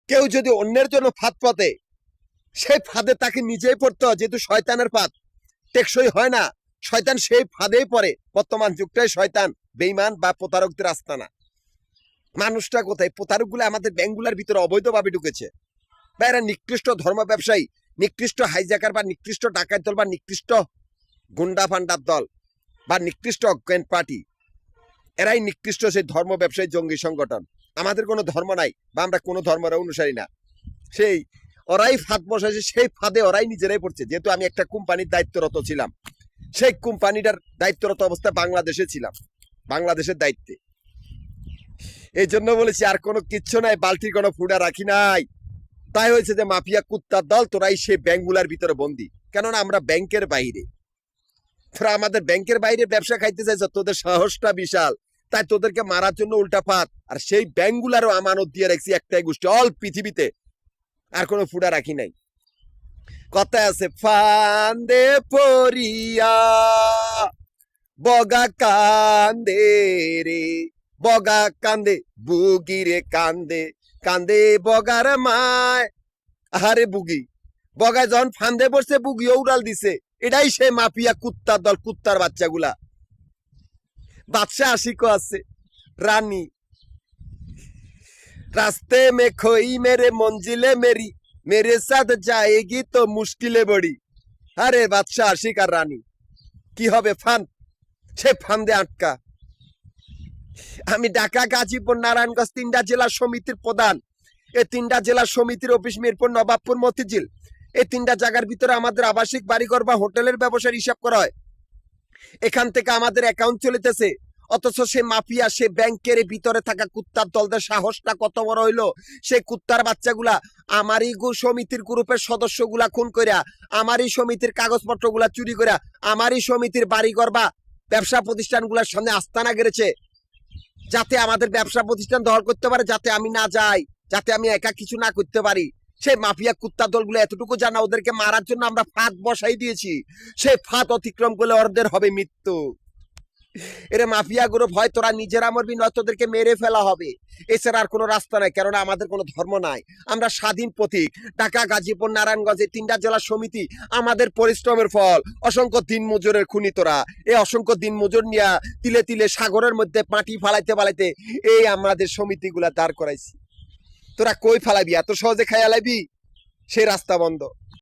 কেউ যদি অন্যের জন্য ফাঁদ পাতে, সেই ফাঁদে তাকে নিজেই পড়তে হয়, যেহেতু শয়তানের ফাঁদ টেকসই হয় না। শয়তান সেই ফাঁদেই পড়ে। বর্তমান যুগটাই শয়তান, বেঈমান বা প্রতারকদের আস্তানা। মানুষটা কোথায়? প্রতারকগুলো আমাদের ব্যাংকগুলোর ভিতরে অবৈধভাবে ঢুকেছে বা এরা নিকৃষ্ট ধর্ম ব্যবসায়ী, নিকৃষ্ট হাইজাকার বা নিকৃষ্ট ডাকাত দল বা নিকৃষ্ট গুন্ডা ফান্ডার দল বা নিকৃষ্ট অজ্ঞান পার্টি। এরাই নিকৃষ্ট সেই ধর্ম ব্যবসায়ী জঙ্গি সংগঠন। আমাদের কোনো ধর্ম নাই বা আমরা কোনো ধর্মের অনুসারী না। সেই ওরাই ফাঁদ বসাইছে, সেই ফাঁদে ওরাই নিজেরাই পড়ছে। যেহেতু আমি একটা কোম্পানির দায়িত্বরত ছিলাম, সেই কোম্পানিটার দায়িত্বরত অবস্থায় বাংলাদেশে ছিলাম, বাংলাদেশের দায়িত্বে। এই জন্য বলেছি আর কোনো কিচ্ছু নাই, বালতির কোনো ফুডা রাখি নাই। তাই হয়েছে যে মাফিয়া কুত্তার দল তোরাই সেই ব্যাংকগুলার ভিতরে বন্দি। কেননা আমরা ব্যাংকের বাইরে, তোরা আমাদের ব্যাংকের বাইরে ব্যবসা খাইতে চাইছ, তোদের সাহসটা বিশাল, তাই তোদেরকে মারার জন্য উল্টা ফাঁদ। আর সেই ব্যাংকগুলারও আমানত দিয়ে রাখছি একটাই গোষ্ঠী, অল পৃথিবীতে আর কোনো ফুডা রাখি নাই। কথা আছে, ফান্দে পরিয়া বগা কান্দে রে, বগা কান্দে বুগি রে কান্দে, কান্দে বগার মায়। আহারে বুগি, বগায় যখন ফান্দে পড়ছে বুগিও উড়াল দিছে। এটাই সে মাফিয়া কুত্তার দল, কুত্তার বাচ্চাগুলা। বাদশা আশিকও আছে, রানী। রাস্তে মে খই মেরে মঞ্জিলে মেরি, মেরে সাথ যায়গি তো মুশকিলে বড়ি। আরে বাদশা আশিক আর রানী, কি হবে? ফান, সে ফান্দে আটকা। আমি ঢাকা, গাজীপুর, নারায়ণগঞ্জ তিনটা জেলা সমিতির প্রধান। এই তিনটা জেলা সমিতির অফিস মিরপুর, নবাবপুর, মতিঝিল। এই তিনটা জায়গার ভিতরে আমাদের আবাসিক বাড়িঘর বা হোটেলের ব্যবসার হিসাব করা হয়। এখান থেকে আমাদের অ্যাকাউন্ট চলিতেছে। অথচ সে মাফিয়া, সে ব্যাংকের ভিতরে থাকা কুত্তার দলদের সাহসটা কত বড় হইলো! সেই কুত্তার বাচ্চাগুলা আমারই সমিতির গ্রুপের সদস্যগুলা খুন করিয়া, আমারই সমিতির কাগজপত্রগুলা চুরি করিয়া, আমারই সমিতির বাড়িঘর বা ব্যবসা প্রতিষ্ঠানগুলোর সামনে আস্তানা গেড়েছে, যাতে আমাদের ব্যবসা প্রতিষ্ঠান দখল করতে পারে, যাতে আমি না যাই, যাতে আমি একা কিছু না করতে পারি। সেই মাফিয়া কুত্তা দলগুলো এতটুকু জানা, ওদেরকে মারার জন্য আমরা ফাঁদ বসাই দিয়েছি। সেই ফাঁদ অতিক্রম করলে ওদের হবে মৃত্যু। এরে মাফিয়া গ্রুপ, হয় তোরা নিজেরা মরবি, নয় তোদেরকে মেরে ফেলা হবে। এছাড়া আর কোনো রাস্তা নাই, কেননা আমাদের কোনো ধর্ম নাই। আমরা স্বাধীন প্রতীক। ঢাকা, গাজীপুর, নারায়ণগঞ্জ এই তিনটা জেলা সমিতি আমাদের পরিশ্রমের ফল। অসংখ্য দিন মজুরের খুনি তোরা। এই অসংখ্য দিন মজুর নিয়া তিলে তিলে সাগরের মধ্যে মাটি ফালাইতে ফালাইতে এই আমাদের সমিতিগুলা দাঁড় করাইছি। তোরা কই ফালাবি? এত সহজে খাইয়া লাইবি? সেই রাস্তা বন্ধ।